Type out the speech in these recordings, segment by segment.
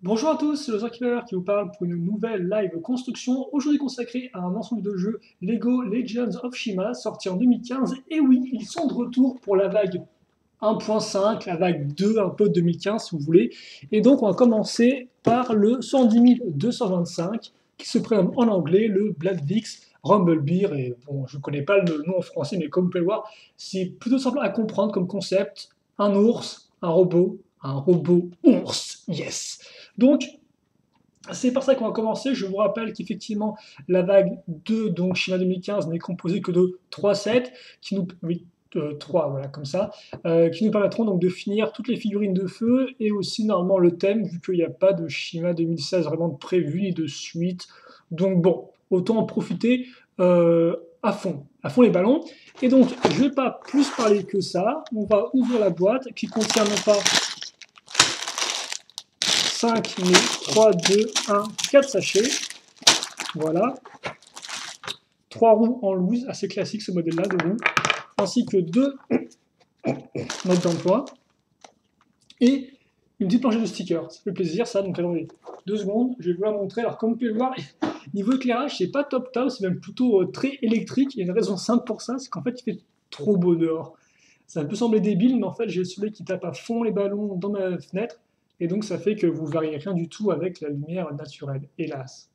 Bonjour à tous, c'est le Killer qui vous parle pour une nouvelle live construction, aujourd'hui consacrée à un ensemble de jeux Lego Legends of Shima, sorti en 2015. Et oui, ils sont de retour pour la vague 1.5, la vague 2, un peu 2015 si vous voulez. Et donc on va commencer par le 110 225, qui se prénomme en anglais le Black Vix Rumblebeer. Et bon, je ne connais pas le nom en français, mais comme vous pouvez le voir, c'est plutôt simple à comprendre comme concept. Un ours, un robot ours, yes. Donc, c'est par ça qu'on va commencer. Je vous rappelle qu'effectivement, la vague 2, donc China 2015, n'est composée que de 3 sets, qui nous, oui, 3, voilà, comme ça, qui nous permettront donc de finir toutes les figurines de feu et aussi normalement le thème, vu qu'il n'y a pas de Shima 2016 vraiment de prévu ni de suite. Donc bon, autant en profiter à fond les ballons. Et donc, je ne vais pas plus parler que ça. On va ouvrir la boîte qui contient non pas 5, mais 3, 2, 1, 4 sachets. Voilà. 3 roues en loose, assez classique ce modèle-là de roues, ainsi que 2 modes d'emploi et une petite planche de stickers. Ça fait plaisir ça, donc attendez 2 secondes, je vais vous la montrer. Alors comme vous pouvez le voir, niveau éclairage, c'est pas top top, c'est même plutôt très électrique. Il y a une raison simple pour ça, c'est qu'en fait il fait trop beau dehors. Ça peut sembler débile, mais en fait j'ai le soleil qui tape à fond les ballons dans ma fenêtre, et donc ça fait que vous ne verriez rien du tout avec la lumière naturelle, hélas.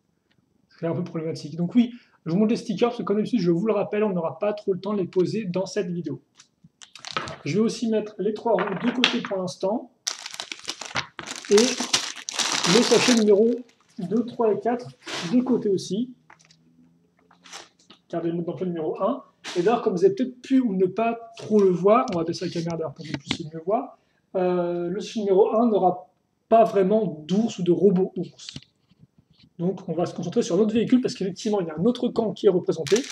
C'est un peu problématique. Donc oui, je vous montre les stickers, parce que comme d'habitude, je vous le rappelle, on n'aura pas trop le temps de les poser dans cette vidéo. Je vais aussi mettre les 3 roues de côté pour l'instant, et le sachet numéro 2, 3 et 4 de côté aussi. Gardez le mode d'emploi numéro 1. Et d'ailleurs, comme vous avez peut-être pu ou ne pas trop le voir, on va baisser la caméra d'ailleurs pour que vous puissiez mieux voir, le sachet numéro 1 n'aura pas vraiment d'ours ou de robot ours. Donc on va se concentrer sur notre véhicule parce qu'effectivement il y a un autre camp qui est représenté.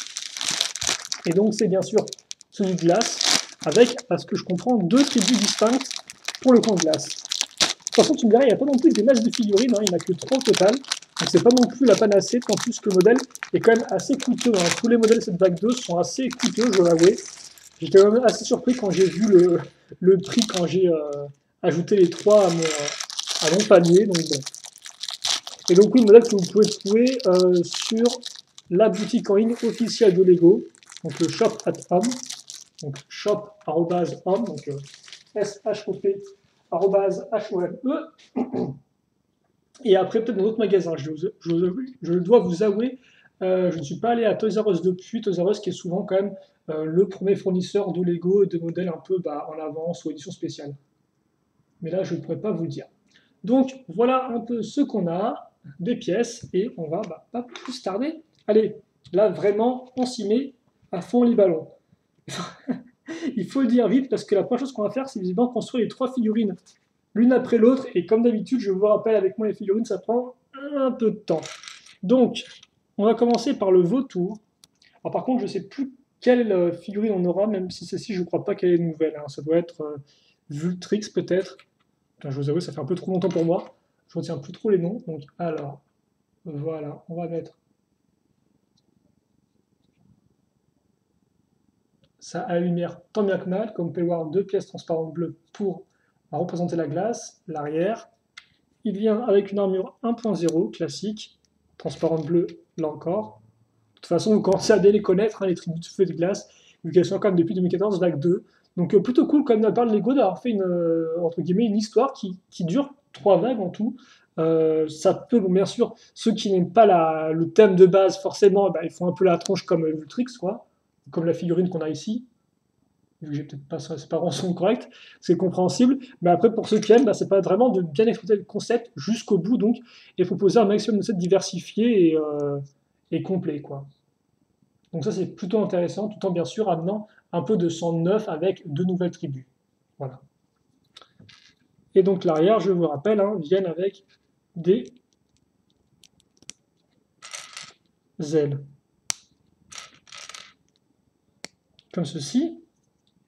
Et donc c'est bien sûr celui de glace, avec, à ce que je comprends, 2 tribus distinctes pour le camp de glace. De toute façon, tu me diras, il n'y a pas non plus des masses de figurines, hein, il n'y en a que 3 au total. Donc c'est pas non plus la panacée, tant plus que le modèle est quand même assez coûteux. Hein. Tous les modèles de cette vague 2 sont assez coûteux, je dois l'avouer. J'étais quand même assez surpris quand j'ai vu le prix, quand j'ai ajouté les 3 à mon panier. Donc bon. Et donc oui, le modèle que vous pouvez trouver sur la boutique en ligne officielle de Lego, donc le shop at home, donc shop@home, donc S-H-O-P @HOME. Et après, peut-être dans d'autres magasins. Je dois vous avouer, je ne suis pas allé à Toys R Us depuis. Toys R Us qui est souvent quand même le premier fournisseur de Lego et de modèles un peu en avance ou édition spéciale. Mais là, je ne pourrais pas vous le dire. Donc voilà un peu ce qu'on a, des pièces, et on va pas plus tarder. Allez, là vraiment, on s'y met à fond les ballons. Il faut le dire vite parce que la première chose qu'on va faire, c'est visiblement construire les 3 figurines l'une après l'autre. Et comme d'habitude, je vous rappelle, avec moi les figurines, ça prend un peu de temps. Donc, on va commencer par le vautour. Alors par contre, je ne sais plus quelle figurine on aura, même si celle-ci, je ne crois pas qu'elle est nouvelle. Hein. Ça doit être Vultrix peut-être. Putain, je vous avoue, ça fait un peu trop longtemps pour moi. Je ne retiens plus trop les noms. Donc, alors, voilà, on va mettre ça à la lumière tant bien que mal. Comme vous pouvez le voir, 2 pièces transparentes bleues pour représenter la glace, l'arrière. Il vient avec une armure 1.0 classique, transparente bleue là encore. De toute façon, vous commencez à bien les connaître, hein, les tribus de feu et de glace, vu qu'elles sont quand même depuis 2014, vague 2. Donc plutôt cool, comme la part de Lego, d'avoir fait entre guillemets, une histoire qui dure 3 vagues en tout. Ça peut, bon, bien sûr, ceux qui n'aiment pas le thème de base, forcément, bah, ils font un peu la tronche comme Vultrix, quoi, comme la figurine qu'on a ici. Vu que j'ai peut-être pas ses parents sont corrects, c'est compréhensible. Mais après, pour ceux qui aiment, bah, c'est pas vraiment de bien exploiter le concept jusqu'au bout, donc, et proposer un maximum de sets diversifiés et complets, quoi. Donc ça, c'est plutôt intéressant, tout en bien sûr amenant un peu de sang neuf avec 2 nouvelles tribus. Voilà. Et donc l'arrière, je vous rappelle, hein, viennent avec des ailes. Comme ceci.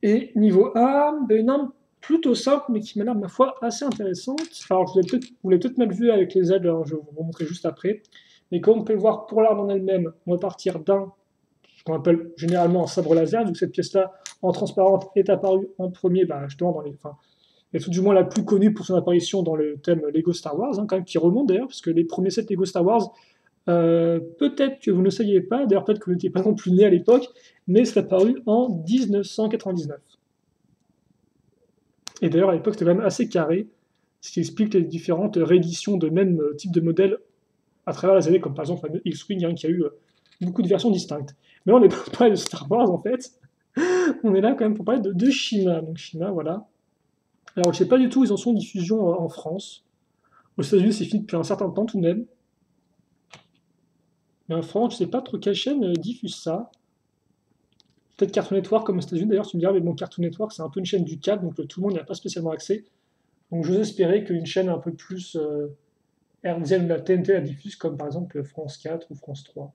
Et niveau arme, ben une arme plutôt simple, mais qui m'a l'air, ma foi, assez intéressante. Alors, vous l'avez peut-être mal vu avec les ailes, alors je vais vous montrer juste après. Mais comme on peut le voir, pour l'arme en elle-même, on va partir ce qu'on appelle généralement un sabre laser, donc cette pièce-là, en transparente, est apparue en premier, bah, justement, et tout du moins la plus connue pour son apparition dans le thème Lego Star Wars, hein, quand même, qui remonte d'ailleurs, parce que les premiers sets Lego Star Wars, peut-être que vous ne saviez pas, d'ailleurs peut-être que vous n'étiez pas non plus né à l'époque, mais c'est apparu en 1999. Et d'ailleurs à l'époque c'était quand même assez carré, ce qui explique les différentes rééditions de même type de modèle à travers les années, comme par exemple le X-Wing, hein, qui a eu beaucoup de versions distinctes. Mais là on n'est pas parler de Star Wars en fait, on est là quand même pour parler de Shima. Donc Shima, voilà. Alors je sais pas du tout où ils en sont en diffusion en France. Aux États-Unis c'est fini depuis un certain temps tout de même. Mais en France, je sais pas trop quelle chaîne diffuse ça. Peut-être Cartoon Network comme aux États-Unis d'ailleurs, tu me diras, mais bon, Cartoon Network c'est un peu une chaîne du câble, donc tout le monde n'y a pas spécialement accès. Donc j'ose espérer qu'une chaîne un peu plus hertzienne de la TNT la diffuse, comme par exemple France 4 ou France 3.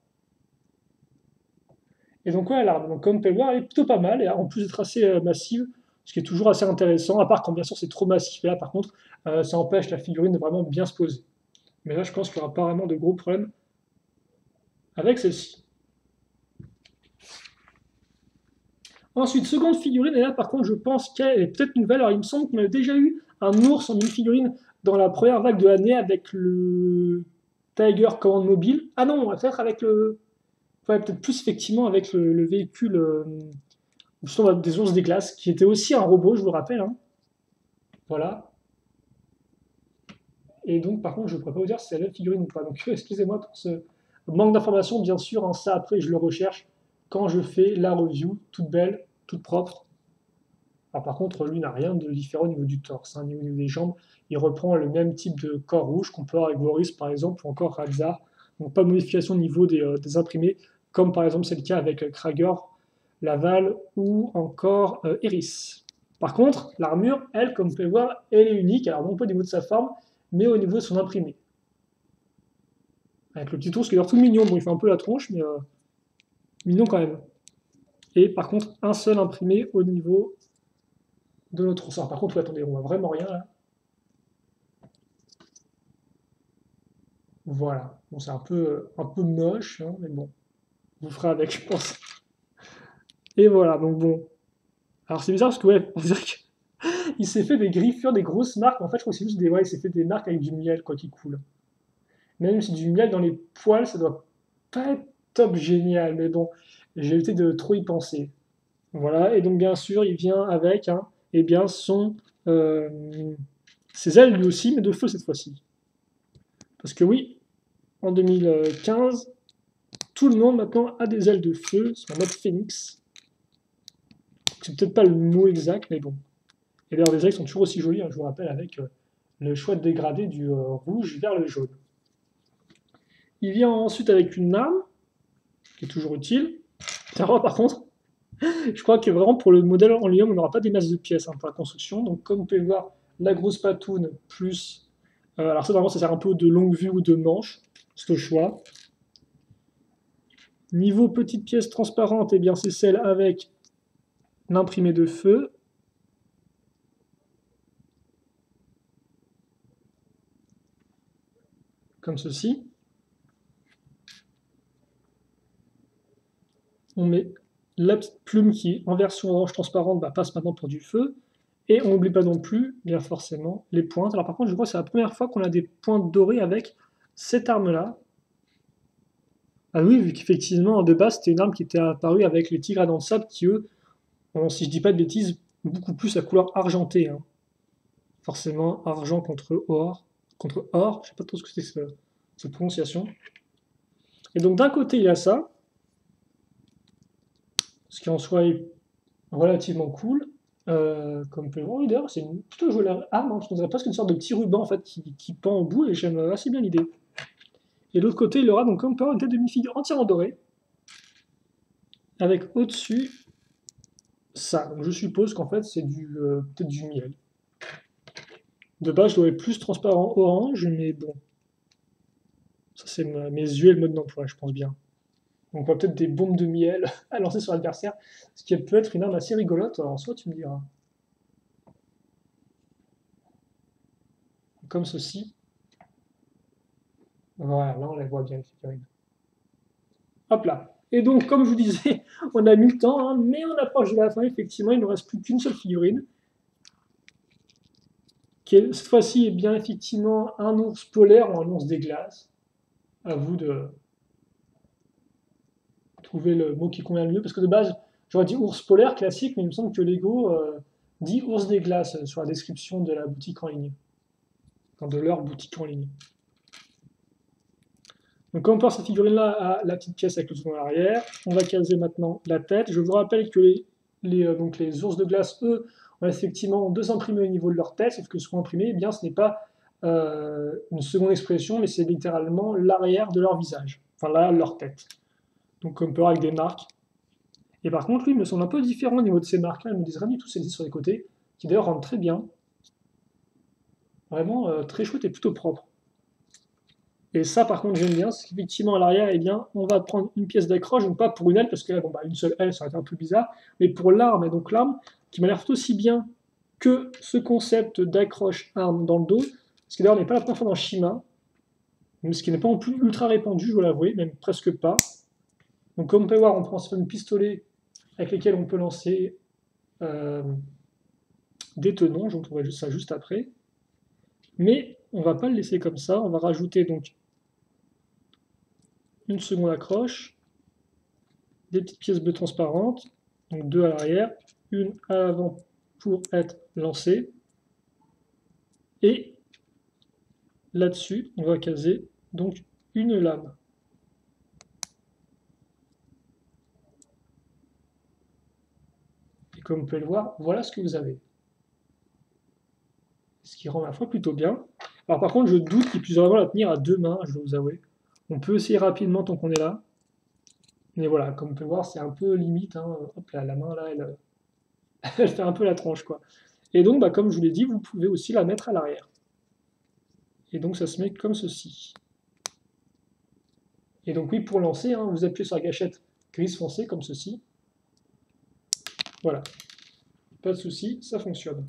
Et donc ouais, là, donc, comme on peut le voir, elle est plutôt pas mal, et en plus d'être assez massive, ce qui est toujours assez intéressant, à part quand bien sûr c'est trop massif, et là par contre, ça empêche la figurine de vraiment bien se poser. Mais là je pense qu'il n'y aura pas vraiment de gros problèmes avec celle-ci. Ensuite, seconde figurine, et là par contre je pense qu'elle est peut-être nouvelle. Alors il me semble qu'on avait déjà eu un ours en mini-figurine dans la première vague de l'année avec le Tiger Command Mobile. Ah non, peut-être avec le. Ouais, peut-être plus effectivement avec le véhicule des ours des glaces, qui était aussi un robot, je vous rappelle, hein. Voilà. Et donc par contre je ne pourrais pas vous dire si c'est la même figurine ou pas. Donc excusez-moi pour ce manque d'informations, bien sûr, hein, ça après je le recherche quand je fais la review, toute belle, toute propre. Alors par contre, lui n'a rien de différent au niveau du torse, hein, au niveau des jambes. Il reprend le même type de corps rouge qu'on peut avoir avec Boris par exemple, ou encore Radza. Donc pas de modification au niveau des imprimés, comme par exemple c'est le cas avec Krager, Laval ou encore Eris. Par contre, l'armure, elle, comme vous pouvez voir, elle est unique, alors non pas au niveau de sa forme, mais au niveau de son imprimé. Avec le petit ours qui est l'air tout mignon, bon il fait un peu la tronche, mais mignon quand même. Et par contre, un seul imprimé au niveau de notre ours. Alors par contre, ouais, attendez, on voit vraiment rien là. Voilà. Bon, c'est un peu moche, hein, mais bon, vous ferez avec, je pense. Et voilà, donc bon. Alors c'est bizarre parce que, ouais, on dirait qu'il s'est fait des griffures, des grosses marques. En fait, je crois que c'est juste des. Ouais, il s'est fait des marques avec du miel, quoi, qui coule. Même si du miel dans les poils, ça doit pas être top génial, mais bon, j'ai évité de trop y penser. Voilà, et donc bien sûr, il vient avec, hein, eh bien, euh, ses ailes lui aussi, mais de feu cette fois-ci. Parce que oui, en 2015, tout le monde maintenant a des ailes de feu, c'est en mode phénix. C'est peut-être pas le mot exact, mais bon. Et d'ailleurs, les ailes sont toujours aussi jolies, hein, je vous rappelle, avec le choix de dégradé du rouge vers le jaune. Il vient ensuite avec une arme, qui est toujours utile. Alors, par contre, je crois que vraiment pour le modèle en lui-même, on n'aura pas des masses de pièces, hein, pour la construction. Donc, comme vous pouvez voir, la grosse patoune plus. Alors, ça, normalement, ça sert un peu de longue vue ou de manche, c'est au choix. Niveau petite pièce transparente, eh bien, c'est celle avec l'imprimé de feu. Comme ceci. On met la petite plume qui, en version orange transparente, passe maintenant pour du feu. Et on n'oublie pas non plus, bien forcément, les pointes. Alors par contre, je crois que c'est la première fois qu'on a des pointes dorées avec cette arme-là. Ah oui, vu qu'effectivement, de base, c'était une arme qui était apparue avec les tigres à dents de sable qui, eux, si je dis pas de bêtises, beaucoup plus à couleur argentée, hein. Forcément, argent contre or. Contre or, je sais pas trop ce que c'est cette prononciation. Et donc d'un côté, il y a ça, ce qui en soi est relativement cool. Comme peut le voir, d'ailleurs, c'est une plutôt jolie arme, hein, qui nous presque une sorte de petit ruban en fait, qui pend au bout, et j'aime assez bien l'idée. Et de l'autre côté, il aura donc comme peut une tête de mini-figure entièrement dorée, avec au-dessus ça. Donc je suppose qu'en fait, c'est peut-être du miel. De base, je dois être plus transparent orange, mais bon. Ça, c'est mes yeux et le mode d'emploi, je pense bien. Donc on voit peut-être des bombes de miel à lancer sur l'adversaire, ce qui peut être une arme assez rigolote. Alors soit tu me diras. Comme ceci. Voilà, là on la voit bien, les figurines. Hop là. Et donc, comme je vous disais, on a mis le temps, hein, mais on approche de la fin, effectivement, il ne nous reste plus qu'une seule figurine. cette fois-ci est bien effectivement un ours polaire ou un ours des glaces. À vous de trouver le mot qui convient le mieux, parce que de base, j'aurais dit ours polaire classique, mais il me semble que Lego dit ours des glaces sur la description de la boutique en ligne, enfin de leur boutique en ligne. Donc comme on pense cette figurine-là à la petite pièce avec le trou à l'arrière, on va caser maintenant la tête. Je vous rappelle que donc les ours de glace, eux, ont effectivement deux imprimés au niveau de leur tête, sauf que ce qu'on imprimé, eh bien, ce n'est pas une seconde expression, mais c'est littéralement l'arrière de leur visage, enfin là, leur tête. Donc on peut voir avec des marques. Et par contre, lui, il me semble un peu différent au niveau de ces marques-là, il me disent rien du tout celles-ci sur les côtés, qui d'ailleurs rendent très bien. Vraiment très chouette et plutôt propre. Et ça, par contre, j'aime bien, c'est qu'effectivement, à l'arrière, eh bien, on va prendre une pièce d'accroche, donc pas pour une aile, parce que là, bon, bah, une seule aile, ça aurait été un peu bizarre, mais pour l'arme, et donc l'arme, qui m'a l'air tout aussi bien que ce concept d'accroche arme dans le dos, ce qui d'ailleurs n'est pas la première fois dans Shima, mais ce qui n'est pas non plus ultra répandu, je dois l'avouer, même presque pas. Donc comme on peut voir, on prend ce fameux pistolet avec lesquels on peut lancer des tenons, je vous trouverai ça juste après. Mais on ne va pas le laisser comme ça, on va rajouter donc une seconde accroche, des petites pièces bleues transparentes, donc deux à l'arrière, une à l'avant pour être lancée, et là-dessus, on va caser donc une lame. Et comme vous pouvez le voir, voilà ce que vous avez. Ce qui rend ma foi plutôt bien. Alors par contre, je doute qu'il puisse vraiment la tenir à deux mains, je dois vous avouer. On peut essayer rapidement tant qu'on est là. Mais voilà, comme on peut voir, c'est un peu limite. Hein. Hop là, la main là, elle fait un peu la tronche, quoi. Et donc, bah, comme je vous l'ai dit, vous pouvez aussi la mettre à l'arrière. Et donc, ça se met comme ceci. Et donc, oui, pour lancer, hein, vous appuyez sur la gâchette grise foncée, comme ceci. Voilà. Pas de souci, ça fonctionne.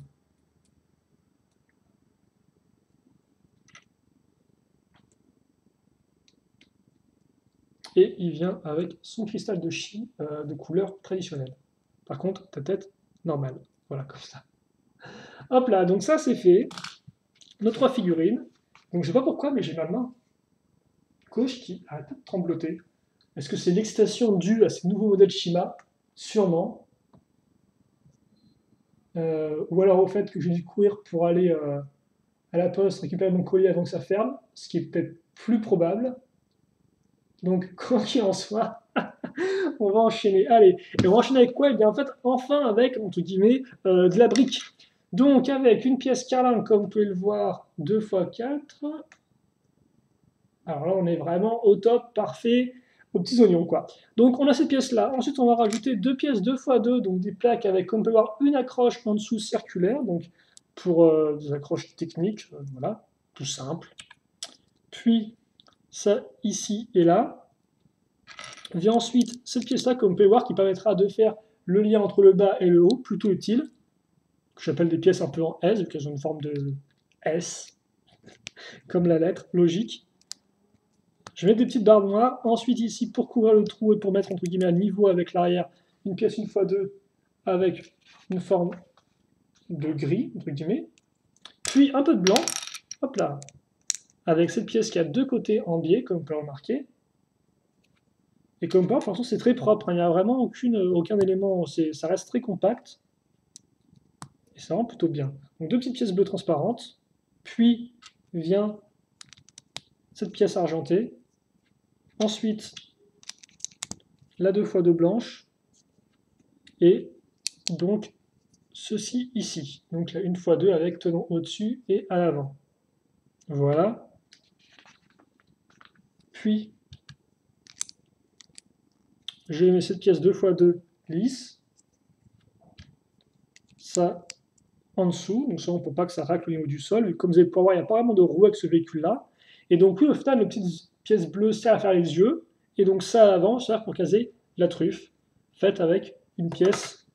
Et il vient avec son cristal de chi de couleur traditionnelle. Par contre, ta tête, normale. Voilà, comme ça. Hop là, donc ça c'est fait. Nos trois figurines. Donc je sais pas pourquoi, mais j'ai ma main gauche qui arrête pas de trembloter. Est-ce que c'est l'excitation due à ces nouveaux modèles Shima? Sûrement. Ou alors au fait que j'ai dû courir pour aller à la poste récupérer mon colis avant que ça ferme, ce qui est peut-être plus probable. Donc, quoi qu'il en soit, on va enchaîner. Allez, et on va enchaîner avec quoi? Eh bien, en fait, enfin avec, entre guillemets, de la brique. Donc, avec une pièce carling, comme vous pouvez le voir, 2x4. Alors là, on est vraiment au top, parfait, aux petits oignons, quoi. Donc, on a cette pièce-là. Ensuite, on va rajouter deux pièces 2x2, donc des plaques avec, comme on peut voir, une accroche en dessous circulaire, donc pour des accroches techniques, voilà, tout simple. Puis, ça ici et là. Vient ensuite cette pièce-là, comme vous pouvez voir, qui permettra de faire le lien entre le bas et le haut, plutôt utile, que j'appelle des pièces un peu en S, vu qu'elles ont une forme de S, comme la lettre, logique. Je vais mettre des petites barres noires. Ensuite, ici, pour couvrir le trou et pour mettre, entre guillemets, à niveau avec l'arrière, une pièce 1x2 avec une forme de gris, entre guillemets. Puis un peu de blanc, hop là, avec cette pièce qui a deux côtés en biais, comme vous pouvez le remarquer. Et comme par exemple, c'est très propre, hein, il n'y a vraiment aucun élément, ça reste très compact. Et ça rend plutôt bien. Donc deux petites pièces bleues transparentes, puis vient cette pièce argentée. Ensuite, la 2x2 blanche, et donc ceci ici. Donc la 1x2 avec tenon au-dessus et à l'avant. Voilà. Puis, je mets cette pièce 2x2 lisse. Ça en dessous, donc ça on ne peut pas que ça racle au niveau du sol. Comme vous allez pouvoir voir, il n'y a pas vraiment de roue avec ce véhicule-là. Et donc oui, au final, les petites pièces bleues servent à faire les yeux. Et donc ça à l'avant sert pour caser la truffe, faite avec une pièce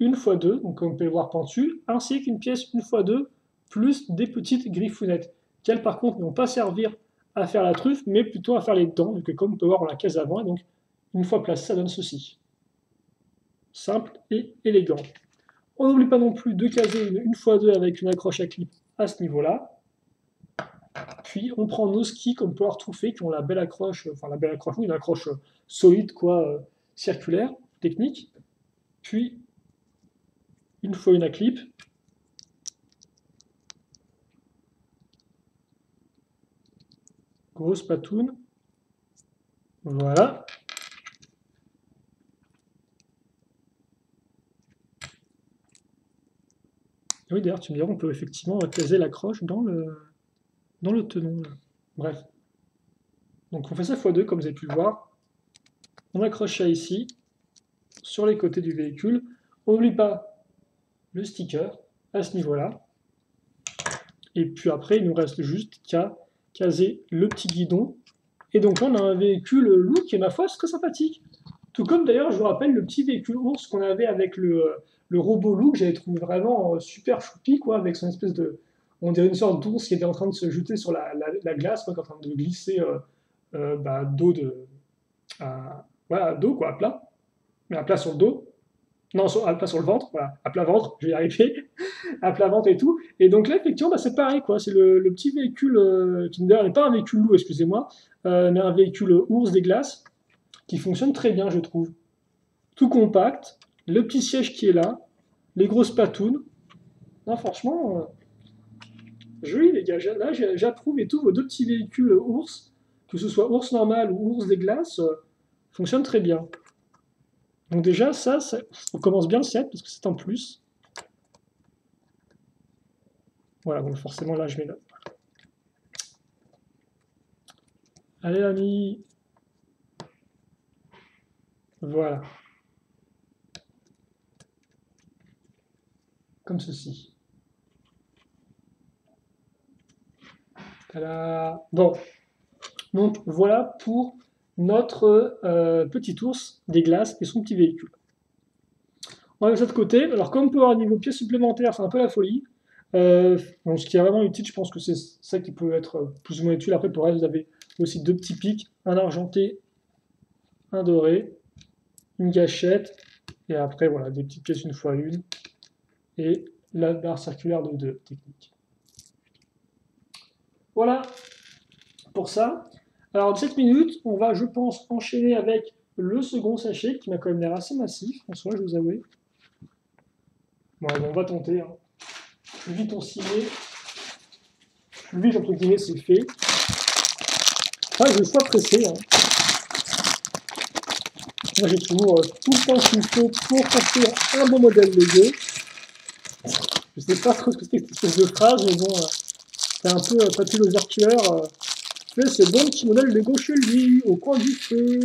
1x2, donc comme vous pouvez le voir pentu, ainsi qu'une pièce 1x2, plus des petites griffounettes, qui elles par contre ne vont pas servir à faire la truffe, mais plutôt à faire les dents, donc comme vous pouvez voir on la case avant, et donc une fois placé, ça donne ceci. Simple et élégant. On n'oublie pas non plus de caser une 1x2 avec une accroche à clip à ce niveau-là. Puis on prend nos skis comme Power True Fake qui ont la belle accroche, enfin la belle accroche, oui, une accroche solide, quoi, circulaire, technique. Puis, une fois une clip, grosse patoune, voilà. Oui, d'ailleurs, tu me diras, on peut effectivement caser l'accroche dans le tenon. Là. Bref. Donc on fait ça x2, comme vous avez pu le voir. On accroche ça ici, sur les côtés du véhicule. On n'oublie pas le sticker à ce niveau-là. Et puis après, il nous reste juste qu'à caser le petit guidon. Et donc là, on a un véhicule look et ma foi, c'est très sympathique. Tout comme d'ailleurs, je vous rappelle, le petit véhicule ours qu'on avait avec le robot look, j'avais trouvé vraiment super choupi, quoi, avec son espèce de... On dirait une sorte d'ours qui était en train de se jeter sur la glace, quoi, qui est en train de glisser dos voilà, dos, quoi, à plat. Mais à plat sur le dos. Non, à plat sur le ventre, voilà, à plat ventre, je vais y arriver, à plat ventre et tout. Et donc là, effectivement, bah, c'est pareil, quoi. C'est le petit véhicule, qui d'ailleurs n'est pas un véhicule loup, excusez-moi, mais un véhicule ours des glaces, qui fonctionne très bien, je trouve. Tout compact, le petit siège qui est là, les grosses patounes. Non, franchement, joli les gars. Là, j'approuve et tout. Vos deux petits véhicules ours, que ce soit ours normal ou ours des glaces, fonctionnent très bien. Donc déjà, on commence bien le set parce que c'est en plus. Voilà, donc forcément là, je mets là. Allez, amis. Voilà. Comme ceci. Tada. Bon. Donc voilà pour notre petit ours des glaces et son petit véhicule. On va de l'autre côté. Alors comme on peut avoir un niveau pièce supplémentaire, c'est un peu la folie. Donc ce qui est vraiment utile, je pense que c'est ça qui peut être plus ou moins utile. Après, pour le reste, vous avez aussi deux petits pics, un argenté, un doré, une gâchette, et après, voilà, des petites pièces une fois une, et la barre circulaire de 2 technique. Voilà pour ça. Alors, en 7 minutes, on va, je pense, enchaîner avec le second sachet, qui m'a quand même l'air assez massif, en soi, je vous avoue. Bon, on va tenter. Hein. Plus vite on s'y met, plus vite, entre guillemets, c'est fait. Ah, je sois pressé. Hein. Moi, j'ai toujours tout le temps qu'il faut pour construire un bon modèle Lego. Je sais pas trop ce que c'est cette espèce de phrase, mais bon, c'est un peu Papy l'Overture. Mais c'est bon petit modèle Lego chez lui, au coin du feu.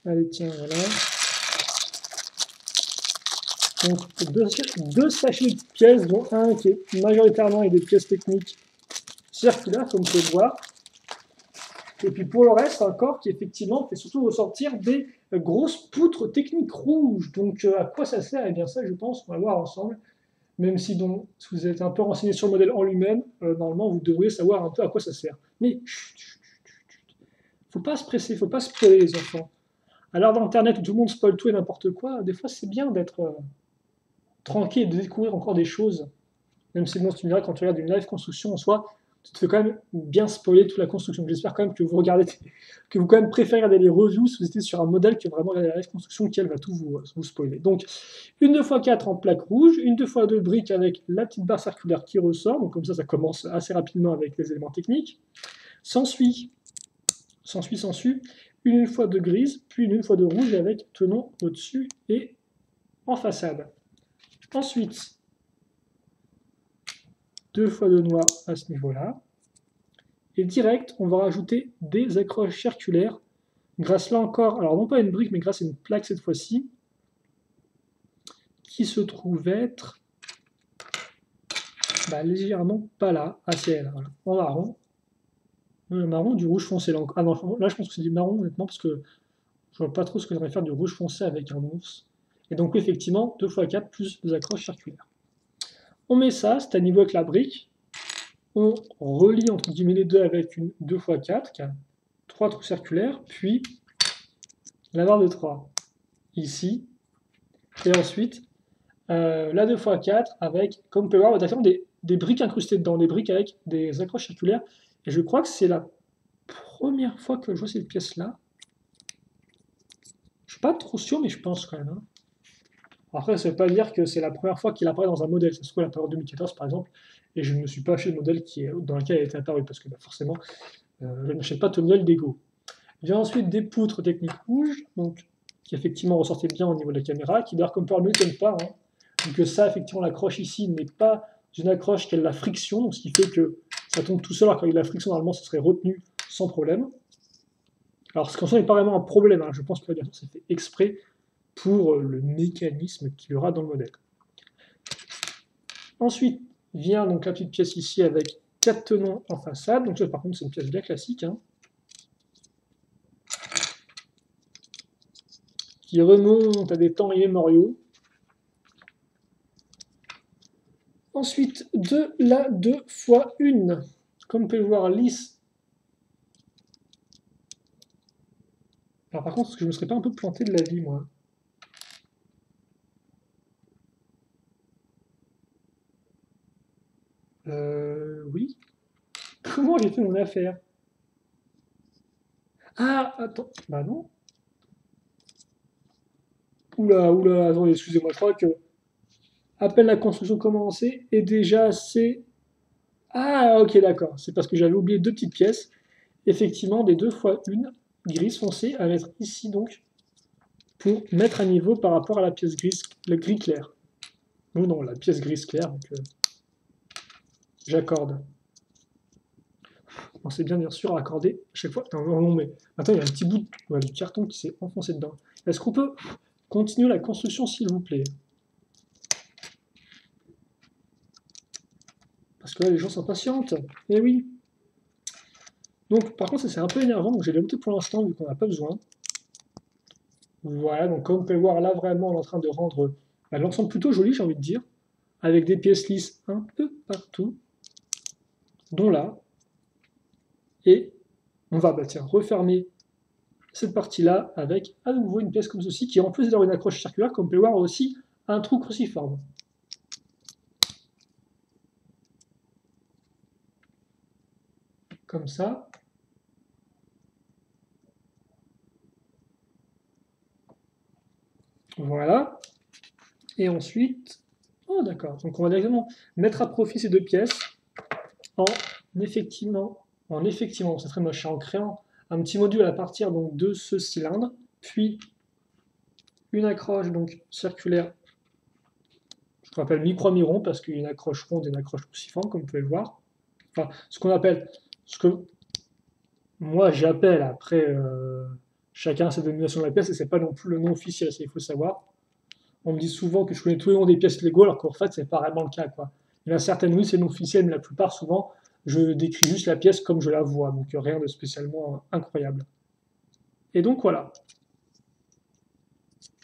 Allez, tiens, voilà. Donc, deux sachets de pièces, dont un qui est majoritairement avec des pièces techniques circulaires, comme vous pouvez le voir. Et puis pour le reste, un corps qui effectivement fait surtout ressortir des grosses poutres techniques rouges. Donc à quoi ça sert? Eh bien ça, je pense, on va voir ensemble. Même si, donc, si vous êtes un peu renseigné sur le modèle en lui-même, normalement vous devriez savoir un peu à quoi ça sert. Mais faut pas se presser, faut pas spoiler les enfants. À l'heure d'Internet où tout le monde spoil tout et n'importe quoi, des fois c'est bien d'être tranquille et de découvrir encore des choses. Même si bon, tu me diras, quand tu regardes une live construction en soi, tu te fais quand même bien spoiler toute la construction. J'espère quand même que vous regardez, que vous quand même préférez regarder les reviews si vous étiez sur un modèle que vraiment regarder la live construction qui elle va tout vous spoiler. Donc une 2x4 en plaque rouge, une 2x2 brique avec la petite barre circulaire qui ressort. Donc comme ça commence assez rapidement avec les éléments techniques. S'ensuit une fois de grise, puis une fois de rouge avec tenon au-dessus et en façade. Ensuite, 2 fois de noir à ce niveau-là. Et direct, on va rajouter des accroches circulaires, grâce là encore, alors non pas à une brique, mais grâce à une plaque cette fois-ci, qui se trouve être légèrement pas là, assez là, voilà, en marron. Le marron, du rouge foncé. Là, ah non, là je pense que c'est du marron honnêtement, parce que je vois pas trop ce que j'aimerais faire du rouge foncé avec un ours. Et donc effectivement, 2x4 plus des accroches circulaires. On met ça, c'est à niveau avec la brique. On relie entre guillemets les deux avec une 2x4 qui a 3 trous circulaires, puis la barre de 3 ici, et ensuite la 2x4 avec, comme vous pouvez voir, des briques incrustées dedans, des briques avec des accroches circulaires. Et je crois que c'est la première fois que je vois cette pièce-là. Je suis pas trop sûr, mais je pense quand même. Hein. Après, ça ne veut pas dire que c'est la première fois qu'il apparaît dans un modèle. Ça se trouve, elle apparaît en 2014, par exemple, et je ne me suis pas acheté le modèle dans lequel elle était apparue, parce que bah, forcément, je n'achète pas tout le modèle d'Ego. Vient ensuite des poutres techniques rouges, donc, qui effectivement ressortaient bien au niveau de la caméra, qui d'ailleurs, comme par ne tiennent pas. Hein. Donc ça, effectivement, l'accroche ici n'est pas une accroche qui a de la friction, donc ce qui fait que ça tombe tout seul, alors qu'avec la friction, normalement, ça serait retenu sans problème. Alors, ce qu'en soit n'est pas vraiment un problème, hein. Je pense que la c'est fait exprès pour le mécanisme qu'il y aura dans le modèle. Ensuite vient donc la petite pièce ici avec 4 tenons en façade. Donc ça, par contre, c'est une pièce bien classique, hein, qui remonte à des temps immémoriaux. Ensuite, de la 2x1, comme vous pouvez le voir, lisse. Alors par contre, est-ce que je ne me serais pas un peu planté de la vie, moi? Oui. Comment j'ai fait mon affaire? Ah, attends. Bah non. Oula, oula, attendez, excusez-moi, je crois que à peine la construction commencée et déjà c'est... Ah, ok, d'accord. C'est parce que j'avais oublié 2 petites pièces. Effectivement, des 2x1 grise foncée à mettre ici donc pour mettre à niveau par rapport à la pièce grise, le gris clair. Non, non, la pièce grise claire, donc j'accorde. Pensez bien sûr à accorder à chaque fois. Non, non, mais attends, il y a un petit bout de carton qui s'est enfoncé dedans. Est-ce qu'on peut continuer la construction, s'il vous plaît? Parce que là, les gens s'impatientent. Eh oui. Donc, par contre, ça c'est un peu énervant, donc j'ai démonté pour l'instant, vu qu'on n'a pas besoin. Voilà, donc comme vous pouvez le voir, là, vraiment, on est en train de rendre l'ensemble plutôt joli, j'ai envie de dire, avec des pièces lisses un peu partout, dont là. Et on va, bah, tiens, refermer cette partie-là avec à nouveau une pièce comme ceci, qui en plus d'avoir une accroche circulaire, comme vous pouvez le voir aussi, un trou cruciforme. Comme ça. Voilà. Et ensuite, oh d'accord, donc on va directement mettre à profit ces 2 pièces en effectivement, c'est très moche, en créant un petit module à partir donc, de ce cylindre, puis une accroche donc circulaire, je rappelle micro-miron parce qu'il y a une accroche ronde et une accroche cruciforme, comme vous pouvez le voir. Enfin, ce qu'on appelle, ce que moi j'appelle, après chacun sa dénomination de la pièce, et c'est pas non plus le nom officiel, il faut savoir. On me dit souvent que je connais tous les noms des pièces Lego, alors qu'en fait, c'est pas vraiment le cas, quoi. Il y en a certaines, oui, c'est non officiel, mais la plupart, souvent, je décris juste la pièce comme je la vois, donc rien de spécialement incroyable. Et donc voilà.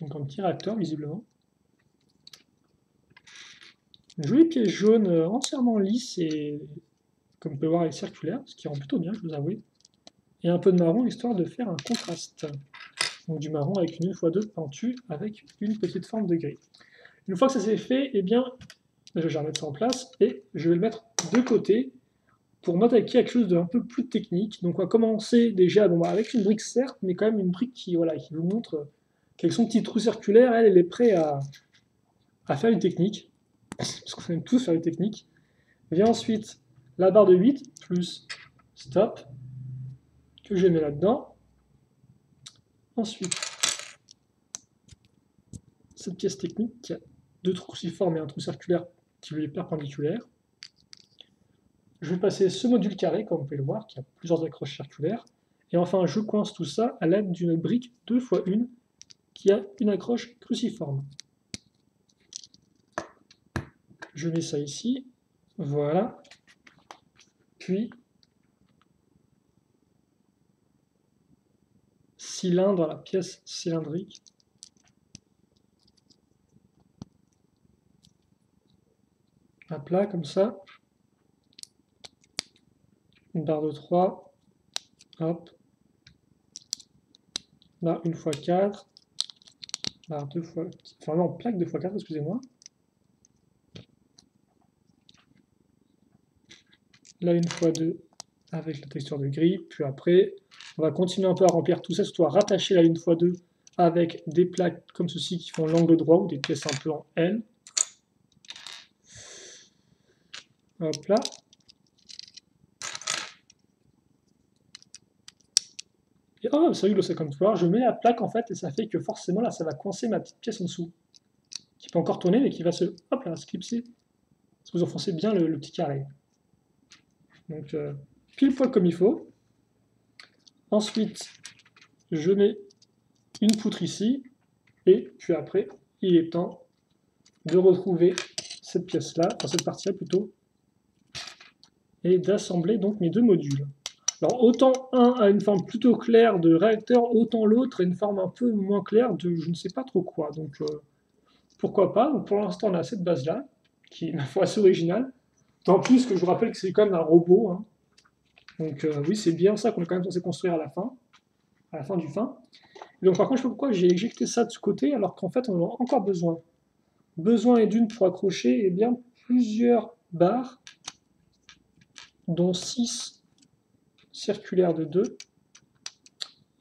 Donc un petit réacteur, visiblement. Une jolie pièce jaune entièrement lisse et, comme vous pouvez voir, elle est circulaire, ce qui rend plutôt bien, je vous avoue. Et un peu de marron, histoire de faire un contraste. Donc du marron avec une 1x2 pentu, avec une petite forme de gris. Une fois que ça s'est fait, eh bien, je vais remettre ça en place et je vais le mettre de côté pour m'attaquer à quelque chose d'un peu plus technique. Donc on va commencer déjà bon, avec une brique certes, mais quand même une brique qui, voilà, qui vous montre qu'avec son petit trou circulaire, elle est prête à faire une technique, parce qu'on aime tous faire une technique. Vient ensuite la barre de 8 plus stop, que je mets là-dedans. Ensuite, cette pièce technique qui a 2 trous cruciformes et un trou circulaire qui lui est perpendiculaire. Je vais passer ce module carré, comme vous pouvez le voir, qui a plusieurs accroches circulaires. Et enfin, je coince tout ça à l'aide d'une brique 2x1 qui a une accroche cruciforme. Je mets ça ici, voilà. Puis, cylindre, la pièce cylindrique. Hop là, comme ça. Une barre de 3. Hop. Barre 1x4. Barre 2x... Enfin non, plaque 2x4, excusez-moi. la 1x2 avec la texture de gris, puis après, on va continuer un peu à remplir tout ça, surtout à rattacher la 1x2 avec des plaques comme ceci qui font l'angle droit ou des pièces un peu en L. Hop là. Et oh, ça y est, le second floor, je mets la plaque en fait et ça fait que forcément là ça va coincer ma petite pièce en dessous. Qui peut encore tourner mais qui va se, hop là, se clipser. Parce que vous enfoncez bien le petit carré. Donc pile poil comme il faut. Ensuite, je mets une poutre ici. Et puis après, il est temps de retrouver cette pièce-là, enfin cette partie-là plutôt, et d'assembler donc mes deux modules. Alors autant un a une forme plutôt claire de réacteur, autant l'autre a une forme un peu moins claire de je ne sais pas trop quoi. Donc pourquoi pas. Donc, pour l'instant on a cette base-là, qui est ma foi assez originale. Tant plus que je vous rappelle que c'est quand même un robot. Hein. Donc oui, c'est bien ça qu'on est quand même censé construire à la fin du fin. Et donc par contre, je ne sais pas pourquoi j'ai éjecté ça de ce côté, alors qu'en fait on en a encore besoin. Besoin est d'une pour accrocher eh bien, plusieurs barres, dont 6 circulaires de 2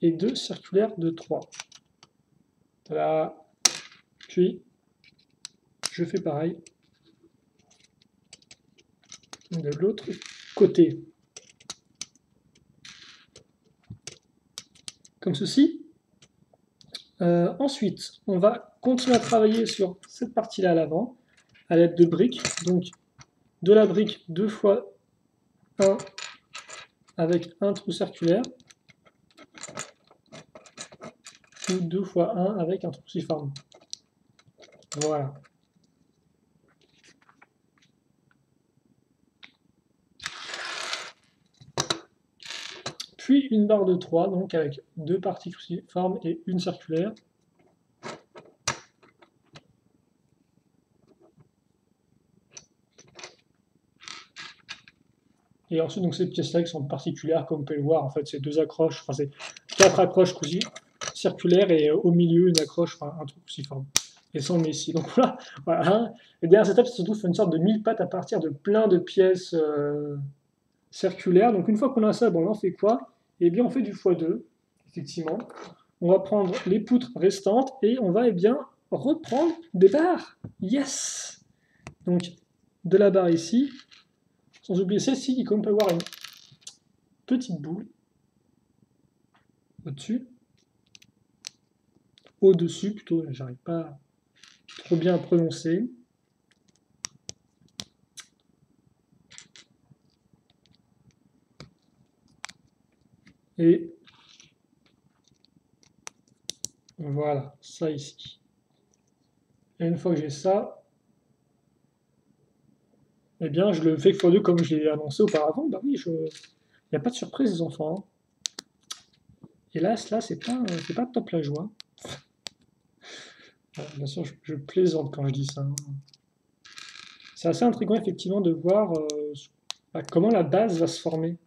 et 2 circulaires de 3. Voilà. Puis, je fais pareil de l'autre côté. Comme ceci. Ensuite, on va continuer à travailler sur cette partie-là à l'avant, à l'aide de briques. Donc, de la brique 2 fois 1 avec un trou circulaire, ou 2 fois 1 avec un trou ciforme. Voilà. Puis une barre de 3, donc avec 2 parties cruciformes et une circulaire. Et ensuite, donc, ces pièces-là qui sont particulières, comme vous pouvez le voir, en fait, c'est 2 accroches, enfin, c'est 4 accroches circulaires et au milieu, une accroche, enfin, un truc cruciforme. Et ça, on met ici. Donc voilà. Voilà. Et derrière cette table, c'est surtout une sorte de mille-pattes à partir de plein de pièces circulaires. Donc une fois qu'on a ça, bon, on en fait quoi? Eh bien, on fait du x2, effectivement. On va prendre les poutres restantes et on va eh bien reprendre des barres. Yes! Donc, de la barre ici, sans oublier celle-ci qui, comme on peut voir, une petite boule au-dessus. Au-dessus, plutôt, j'arrive pas trop bien à prononcer. Et voilà, ça ici. Et une fois que j'ai ça, eh bien, je le fais x2 comme je l'ai annoncé auparavant. Bah oui, il n'y a pas de surprise, les enfants. Hein. Hélas, là, c'est pas top la joie. Bien sûr, je plaisante quand je dis ça. Hein. C'est assez intriguant, effectivement, de voir comment la base va se former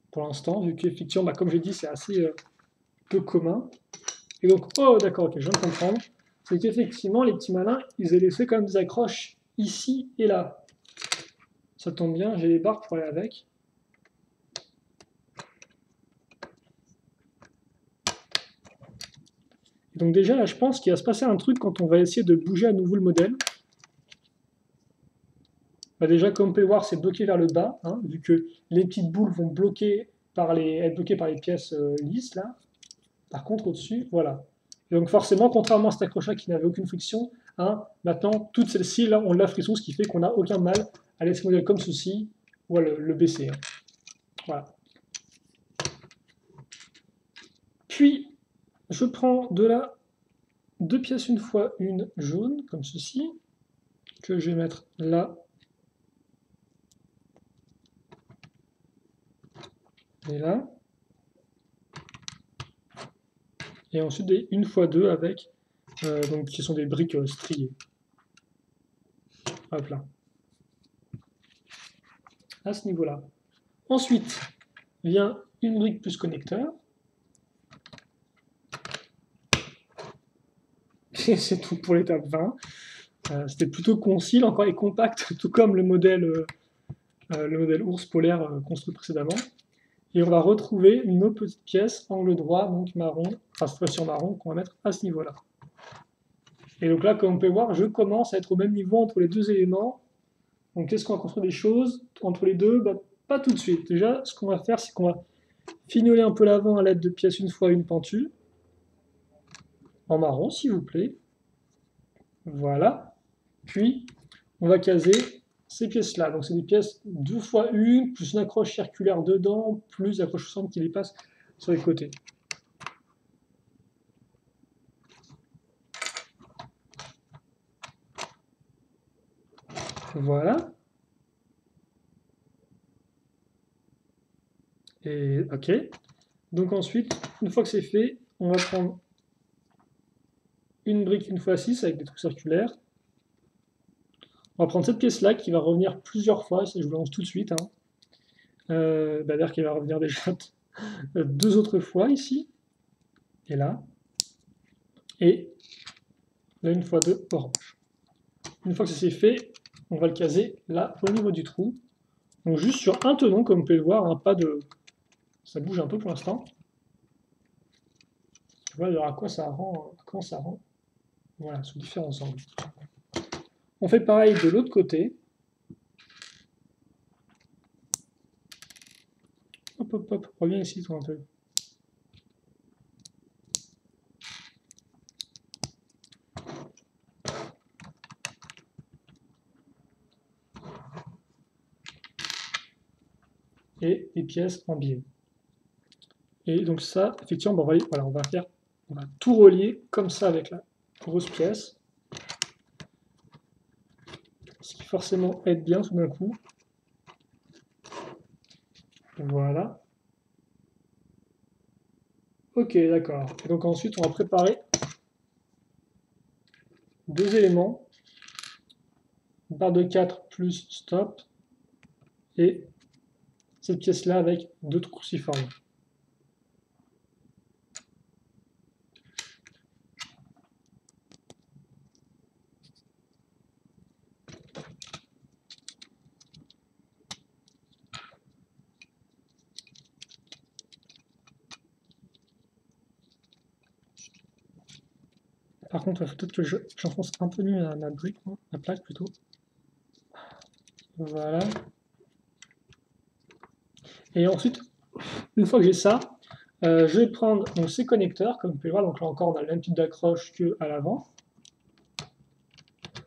pour l'instant, vu qu'effectivement, comme j'ai dit, c'est assez peu commun. Et donc, oh, d'accord, ok, je viens de comprendre. C'est qu'effectivement, les petits malins, ils aient laissé quand même des accroches ici et là. Ça tombe bien, j'ai les barres pour aller avec. Et donc déjà, là, je pense qu'il va se passer un truc quand on va essayer de bouger à nouveau le modèle. Bah déjà, comme on peut le voir, c'est bloqué vers le bas, hein, vu que les petites boules vont être bloquées par les pièces lisses, là. Par contre, au-dessus, voilà. Et donc forcément, contrairement à cet accrochage qui n'avait aucune friction, hein, maintenant, toutes celles-ci, là, ont de la friction, ce qui fait qu'on n'a aucun mal à laisser le modèle comme ceci, ou à le baisser. Hein. Voilà. Puis, je prends de là 2 pièces une fois une jaune, comme ceci, que je vais mettre là. Et là. Et ensuite des 1x2 avec, donc, qui sont des briques striées. Hop là. À ce niveau-là. Ensuite, vient une brique plus connecteur. Et c'est tout pour l'étape 20. C'était plutôt concis, encore et compact, tout comme le modèle le modèle ours polaire construit précédemment. Et on va retrouver une autre petite pièce, angle droit, donc marron, enfin cette fois-ci en marron, qu'on va mettre à ce niveau-là. Et donc là, comme on peut voir, je commence à être au même niveau entre les deux éléments. Donc qu'est-ce qu'on va construire des choses entre les deux? Bah, pas tout de suite. Déjà, ce qu'on va faire, c'est qu'on va fignoler un peu l'avant à l'aide de pièces une fois une pentue. En marron, s'il vous plaît. Voilà. Puis, on va caser ces pièces-là. Donc c'est des pièces 2 fois 1, plus une accroche circulaire dedans, plus l'accroche centre qui les passe sur les côtés. Voilà. Et ok. Donc ensuite, une fois que c'est fait, on va prendre une brique une fois 6 avec des trous circulaires. On va prendre cette pièce-là qui va revenir plusieurs fois, ça je vous l'annonce tout de suite. Hein. D'ailleurs, qui va revenir déjà 2 autres fois ici, et là, et là une fois 2 orange. Une fois que ça c'est fait, on va le caser là au niveau du trou. Donc juste sur un tenon, comme vous pouvez le voir, hein, pas de... ça bouge un peu pour l'instant. Voilà à quoi ça rend, comment ça rend. Voilà, sous différents angles. On fait pareil de l'autre côté. Hop, hop, hop, reviens ici toi un peu. Et des pièces en biais. Et donc ça, effectivement, bon, voilà, on va tout relier comme ça avec la grosse pièce. Ce qui forcément aide bien tout d'un coup. Voilà. Ok, d'accord. Et donc ensuite, on va préparer 2 éléments. Une barre de 4 plus stop. Et cette pièce-là avec 2 trous cruciformes. Par contre, il faut peut-être que j'enfonce un peu mieux ma brique, la plaque plutôt. Voilà. Et ensuite, une fois que j'ai ça, je vais prendre donc, ces connecteurs, comme vous pouvez voir, donc là encore on a le même type d'accroche qu'à l'avant.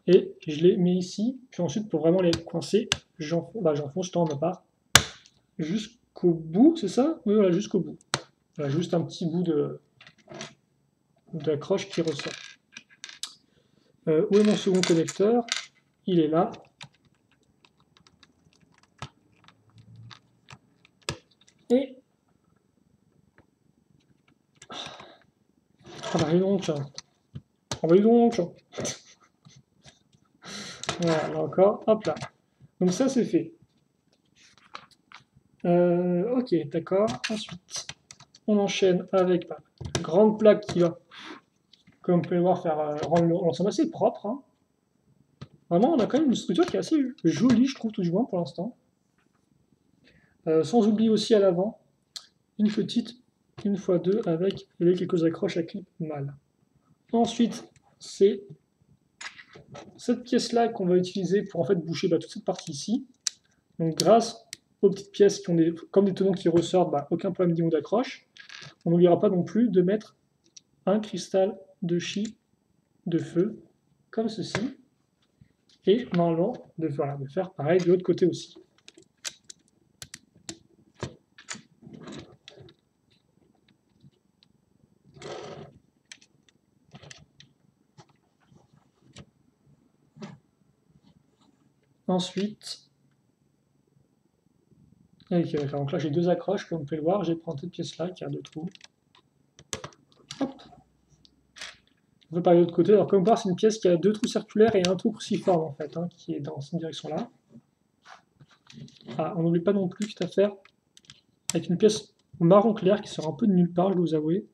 Et je les mets ici, puis ensuite pour vraiment les coincer, j'enfonce tant ma part jusqu'au bout, c'est ça? Oui, voilà, jusqu'au bout. Voilà, juste un petit bout d'accroche qui ressort. Où est mon second connecteur? Il est là. Et... ah bah, donc. Ah bah, donc. Voilà, là encore, hop là. Donc ça, c'est fait. Ok, d'accord. Ensuite, on enchaîne avec une grande plaque qui va, comme vous pouvez le voir, faire rendre l'ensemble assez propre. Hein. Vraiment, on a quand même une structure qui est assez jolie, je trouve, tout du moins pour l'instant. Sans oublier aussi à l'avant, une petite 1x2 avec les quelques accroches à clip mâle. Ensuite, c'est cette pièce-là qu'on va utiliser pour en fait boucher toute cette partie ici. Donc grâce aux petites pièces qui ont comme des tenons qui ressortent, aucun problème d'immo d'accroche. On n'oubliera pas non plus de mettre un cristal de chi de feu, comme ceci. Et normalement, de faire pareil de l'autre côté aussi. Ensuite, donc là j'ai 2 accroches, comme vous pouvez le voir, j'ai pris cette pièce-là qui a 2 trous. Hop. On fait pareil de l'autre côté, alors comme vous pouvez voir, c'est une pièce qui a 2 trous circulaires et un trou cruciforme en fait, hein, qui est dans cette direction-là. Ah, on n'oublie pas non plus cette affaire avec une pièce marron clair qui sort un peu de nulle part, je dois vous avouer.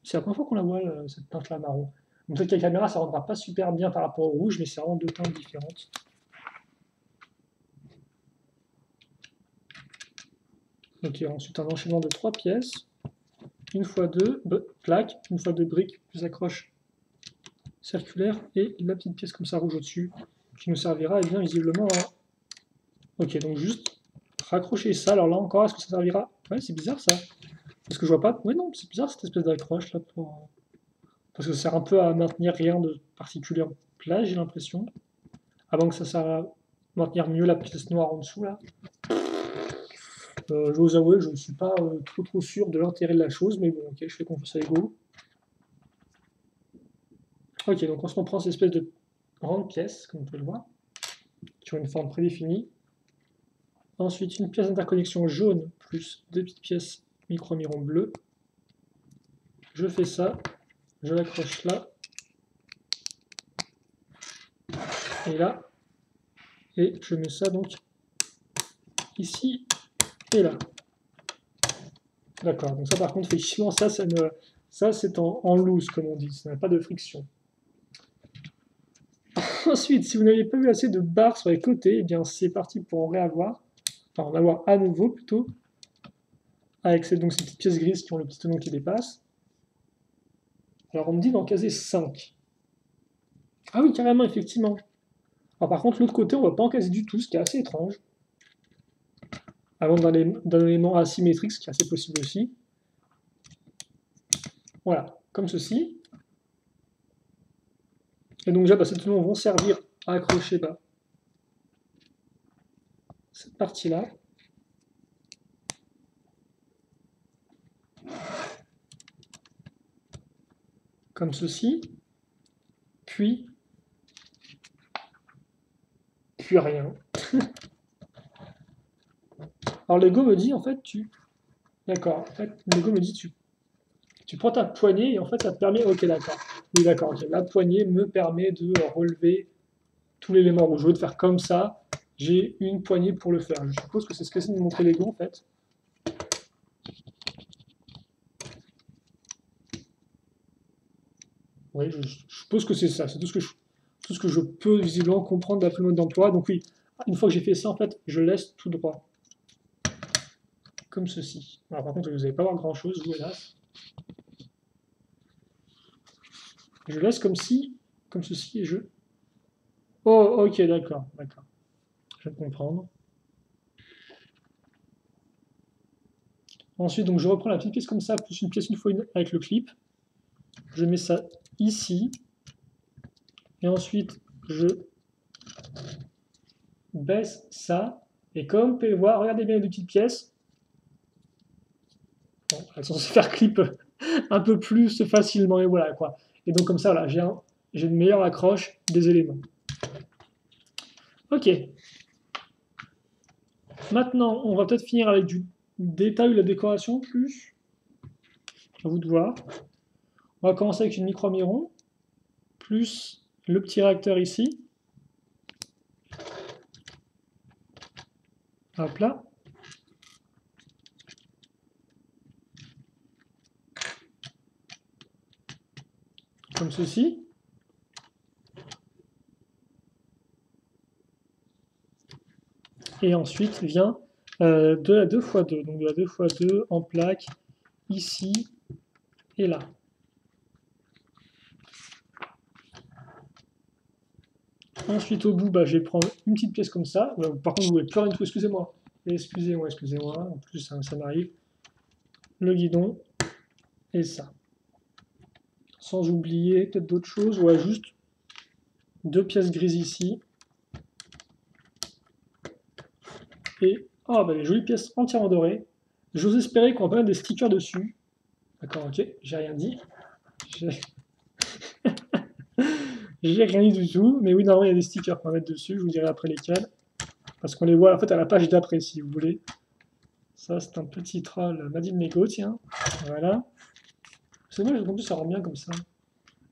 C'est la première fois qu'on la voit, cette teinte-là marron. Donc peut-être qu'avec la caméra, ça ne rendra pas super bien par rapport au rouge, mais c'est vraiment 2 teintes différentes. Ok, ensuite un enchaînement de 3 pièces. Une fois 2 plaques, une fois 2 briques, plus accroche circulaire, et la petite pièce comme ça rouge au-dessus, qui nous servira, et bien visiblement à... Ok, donc juste raccrocher ça. Alors là encore, est-ce que ça servira? Ouais, c'est bizarre ça. Parce que je vois pas... Ouais, non, c'est bizarre cette espèce d'accroche là pour... Parce que ça sert un peu à maintenir rien de particulier en place, j'ai l'impression. Avant que ça sert à maintenir mieux la pièce noire en dessous là. Je vais vous avouer, je ne suis pas trop sûr de l'intérêt de la chose, mais bon, ok, je fais confiance à Lego. Ok, donc on se prend cette espèce de grande pièce, comme on peut le voir, qui ont une forme prédéfinie. Ensuite, une pièce d'interconnexion jaune, plus 2 petites pièces micro-mirons bleues. Je fais ça, je l'accroche là, et là, et je mets ça donc ici et là. D'accord, donc ça par contre, effectivement, ça c'est en loose, comme on dit, ça n'a pas de friction. Ensuite, si vous n'avez pas eu assez de barres sur les côtés, eh bien c'est parti pour en réavoir, enfin en avoir à nouveau plutôt, avec donc ces petites pièces grises qui ont le pistonnement qui dépasse. Alors on me dit d'en caser 5. Ah oui, carrément, effectivement. Alors par contre, l'autre côté, on ne va pas en caser du tout, ce qui est assez étrange. Avant d'un élément asymétrique, ce qui est assez possible aussi. Voilà, comme ceci. Et donc déjà, ces tenons vont servir à accrocher cette partie-là. Comme ceci. Puis rien. Alors Lego me dit, en fait, D'accord, en fait, Lego me dit, tu prends ta poignée et en fait, ça te permet... Ok, d'accord. Oui, d'accord, ok. La poignée me permet de relever tout l'élément rouge. Au lieu de faire comme ça, j'ai une poignée pour le faire. Je suppose que c'est ce que c'est de montrer Lego, en fait. Oui, je suppose que c'est ça. C'est tout ce que je peux visiblement comprendre d'après le mode d'emploi. Donc oui, une fois que j'ai fait ça, en fait, je laisse tout droit. Comme ceci. Alors par contre, vous n'allez pas voir grand-chose, vous, hélas. Je laisse comme ceci, et je... Oh, ok, d'accord, d'accord. Je viens de comprendre. Ensuite, donc, je reprends la petite pièce comme ça, plus une pièce une fois une avec le clip. Je mets ça ici. Et ensuite, je baisse ça. Et comme vous pouvez le voir, regardez bien les deux petites pièces. Bon, elles sont censées faire clip un peu plus facilement. Et voilà, quoi. Et donc, comme ça, voilà, j'ai une meilleure accroche des éléments. Ok. Maintenant, on va peut-être finir avec du détail ou la décoration plus. À vous de voir. On va commencer avec une micro-miron, plus le petit réacteur ici. Hop là. Comme ceci. Et ensuite vient de la 2x2. Donc de la 2x2 en plaque, ici et là. Ensuite au bout, je vais prendre une petite pièce comme ça. Par contre, vous ne pouvez plus rien du tout, excusez-moi. Excusez-moi. En plus, ça m'arrive. Le guidon et ça. Sans oublier peut-être d'autres choses. Ouais, juste deux pièces grises ici. Et les jolies pièces entièrement dorées. J'ose espérer qu'on va mettre des stickers dessus. D'accord, ok, j'ai rien dit. J'ai rien dit du tout, mais oui, normalement il y a des stickers qu'on va mettre dessus, je vous dirai après lesquels. Parce qu'on les voit en fait à la page d'après si vous voulez. Ça c'est un petit troll Madine Mego, tiens. Voilà. C'est dommage, en plus ça rend bien comme ça.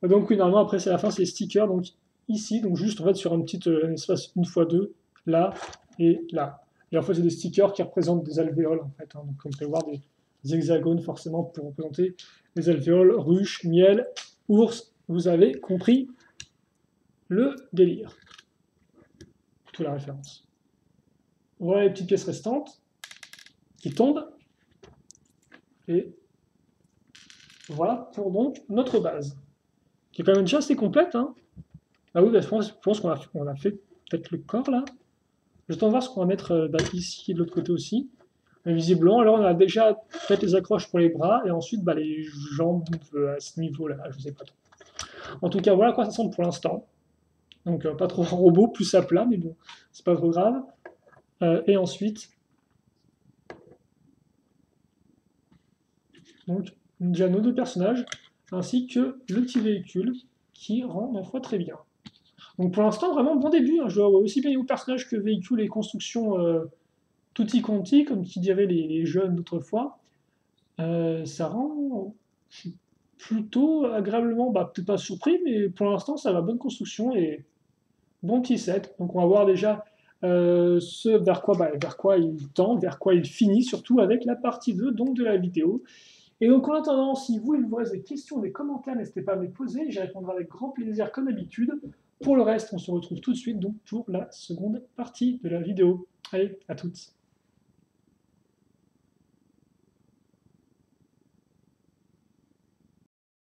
Donc oui, normalement après c'est la fin, c'est les stickers, donc ici, donc juste en fait sur un petit espace 1x2, là et là. Et en fait c'est des stickers qui représentent des alvéoles en fait. Donc on peut voir des hexagones forcément pour représenter les alvéoles, ruches, miel, ours, vous avez compris le délire. Toute la référence. Voilà les petites pièces restantes qui tombent. Et voilà pour donc notre base, qui est quand même déjà assez complète, hein. Ah oui, bah, je pense qu'on a fait peut-être le corps là. J'attends de voir ce qu'on va mettre bah, ici et de l'autre côté aussi. Visiblement, alors on a déjà peut-être les accroches pour les bras et ensuite bah, les jambes à ce niveau-là, je sais pas trop. En tout cas, voilà à quoi ça ressemble pour l'instant. Donc pas trop un robot, plus à plat, mais bon, c'est pas trop grave. Et ensuite, donc déjà nos deux personnages, ainsi que le petit véhicule qui rend ma foi très bien. Donc pour l'instant, vraiment bon début, hein. Je vois aussi bien aux personnages que véhicules et constructions tutti quanti, comme qui dirait les jeunes d'autrefois. Ça rend plutôt agréablement, bah, peut-être pas surpris, mais pour l'instant, ça va, bonne construction et bon petit set. Donc on va voir déjà ce vers quoi il tend, vers quoi il finit, surtout avec la partie 2 donc de la vidéo. Et donc en attendant, si vous, il vous reste des questions, des commentaires, n'hésitez pas à me les poser, j'y répondrai avec grand plaisir comme d'habitude. Pour le reste, on se retrouve tout de suite donc pour la seconde partie de la vidéo. Allez, à toutes.